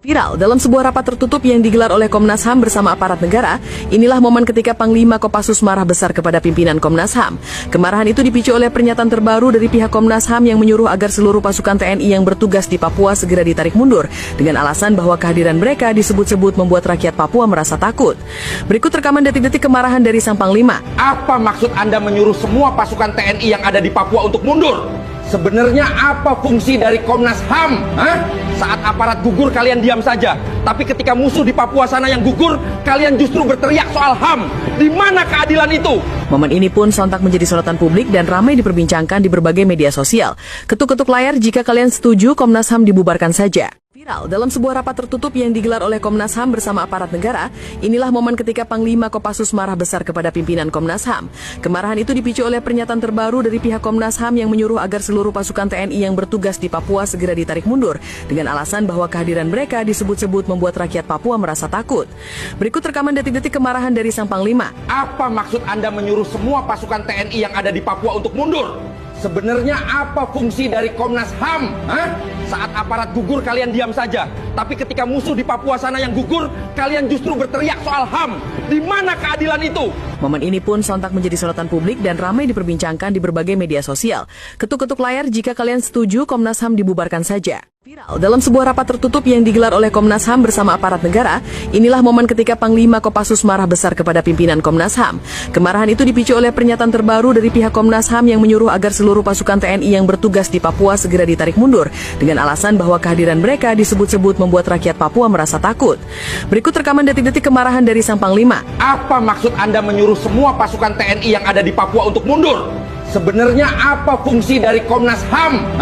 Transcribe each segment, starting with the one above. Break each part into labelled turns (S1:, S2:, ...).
S1: Viral dalam sebuah rapat tertutup yang digelar oleh Komnas HAM bersama aparat negara, inilah momen ketika Panglima Kopassus marah besar kepada pimpinan Komnas HAM. Kemarahan itu dipicu oleh pernyataan terbaru dari pihak Komnas HAM yang menyuruh agar seluruh pasukan TNI yang bertugas di Papua segera ditarik mundur, dengan alasan bahwa kehadiran mereka disebut-sebut membuat rakyat Papua merasa takut. Berikut rekaman detik-detik kemarahan dari sang Panglima.
S2: Apa maksud Anda menyuruh semua pasukan TNI yang ada di Papua untuk mundur? Sebenarnya apa fungsi dari Komnas HAM? Saat aparat gugur kalian diam saja, tapi ketika musuh di Papua sana yang gugur, kalian justru berteriak soal HAM. Di mana keadilan itu?
S1: Momen ini pun sontak menjadi sorotan publik dan ramai diperbincangkan di berbagai media sosial. Ketuk-ketuk layar jika kalian setuju Komnas HAM dibubarkan saja. Viral dalam sebuah rapat tertutup yang digelar oleh Komnas HAM bersama aparat negara, inilah momen ketika Panglima Kopassus marah besar kepada pimpinan Komnas HAM. Kemarahan itu dipicu oleh pernyataan terbaru dari pihak Komnas HAM yang menyuruh agar seluruh pasukan TNI yang bertugas di Papua segera ditarik mundur, dengan alasan bahwa kehadiran mereka disebut-sebut membuat rakyat Papua merasa takut. Berikut rekaman detik-detik kemarahan dari sang Panglima.
S2: Apa maksud Anda menyuruh semua pasukan TNI yang ada di Papua untuk mundur? Sebenarnya apa fungsi dari Komnas HAM? Saat aparat gugur kalian diam saja, tapi ketika musuh di Papua sana yang gugur, kalian justru berteriak soal HAM. Di mana keadilan itu?
S1: Momen ini pun sontak menjadi sorotan publik dan ramai diperbincangkan di berbagai media sosial. Ketuk-ketuk layar jika kalian setuju Komnas HAM dibubarkan saja. Viral dalam sebuah rapat tertutup yang digelar oleh Komnas HAM bersama aparat negara, inilah momen ketika Panglima Kopassus marah besar kepada pimpinan Komnas HAM. Kemarahan itu dipicu oleh pernyataan terbaru dari pihak Komnas HAM yang menyuruh agar seluruh pasukan TNI yang bertugas di Papua segera ditarik mundur, dengan alasan bahwa kehadiran mereka disebut-sebut membuat rakyat Papua merasa takut. Berikut rekaman detik-detik kemarahan dari sang Panglima.
S2: Apa maksud Anda menyuruh semua pasukan TNI yang ada di Papua untuk mundur? Sebenarnya apa fungsi dari Komnas HAM?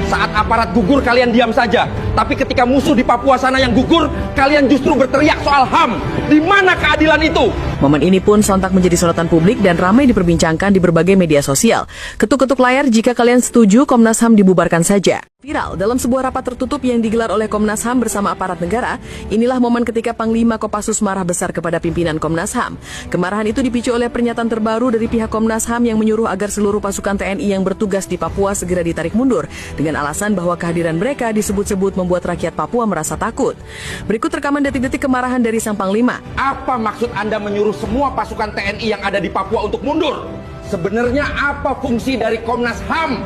S2: Saat aparat gugur kalian diam saja, tapi ketika musuh di Papua sana yang gugur, kalian justru berteriak soal HAM. Di mana keadilan itu?
S1: Momen ini pun sontak menjadi sorotan publik dan ramai diperbincangkan di berbagai media sosial. Ketuk-ketuk layar jika kalian setuju Komnas HAM dibubarkan saja. Viral dalam sebuah rapat tertutup yang digelar oleh Komnas HAM bersama aparat negara, inilah momen ketika Panglima Kopassus marah besar kepada pimpinan Komnas HAM. Kemarahan itu dipicu oleh pernyataan terbaru dari pihak Komnas HAM yang menyuruh agar seluruh pasukan TNI yang bertugas di Papua segera ditarik mundur, dengan alasan bahwa kehadiran mereka disebut-sebut membuat rakyat Papua merasa takut. Berikut rekaman detik-detik kemarahan dari sang Panglima.
S2: Apa maksud Anda menyuruh semua pasukan TNI yang ada di Papua untuk mundur? Sebenarnya apa fungsi dari Komnas HAM?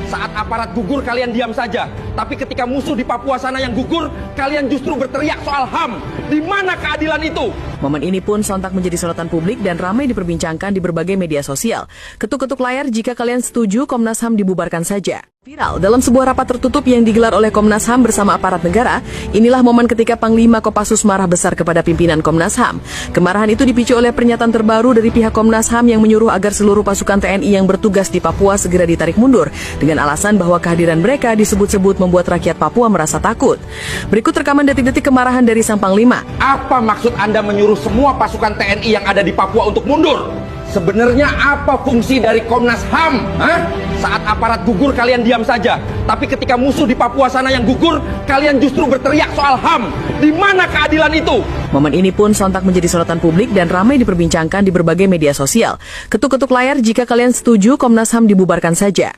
S2: Saat aparat gugur kalian diam saja, tapi ketika musuh di Papua sana yang gugur, kalian justru berteriak soal HAM. Di mana keadilan itu?
S1: Momen ini pun sontak menjadi sorotan publik dan ramai diperbincangkan di berbagai media sosial. Ketuk-ketuk layar jika kalian setuju Komnas HAM dibubarkan saja. Viral dalam sebuah rapat tertutup yang digelar oleh Komnas HAM bersama aparat negara, inilah momen ketika Panglima Kopassus marah besar kepada pimpinan Komnas HAM. Kemarahan itu dipicu oleh pernyataan terbaru dari pihak Komnas HAM yang menyuruh agar seluruh pasukan TNI yang bertugas di Papua segera ditarik mundur, dengan alasan bahwa kehadiran mereka disebut-sebut membuat rakyat Papua merasa takut. Berikut rekaman detik-detik kemarahan dari sang Panglima.
S2: Apa maksud Anda menyuruh semua pasukan TNI yang ada di Papua untuk mundur? Sebenarnya apa fungsi dari Komnas HAM? Saat aparat gugur kalian diam saja, tapi ketika musuh di Papua sana yang gugur, kalian justru berteriak soal HAM. Di mana keadilan itu?
S1: Momen ini pun sontak menjadi sorotan publik dan ramai diperbincangkan di berbagai media sosial. Ketuk-ketuk layar jika kalian setuju Komnas HAM dibubarkan saja.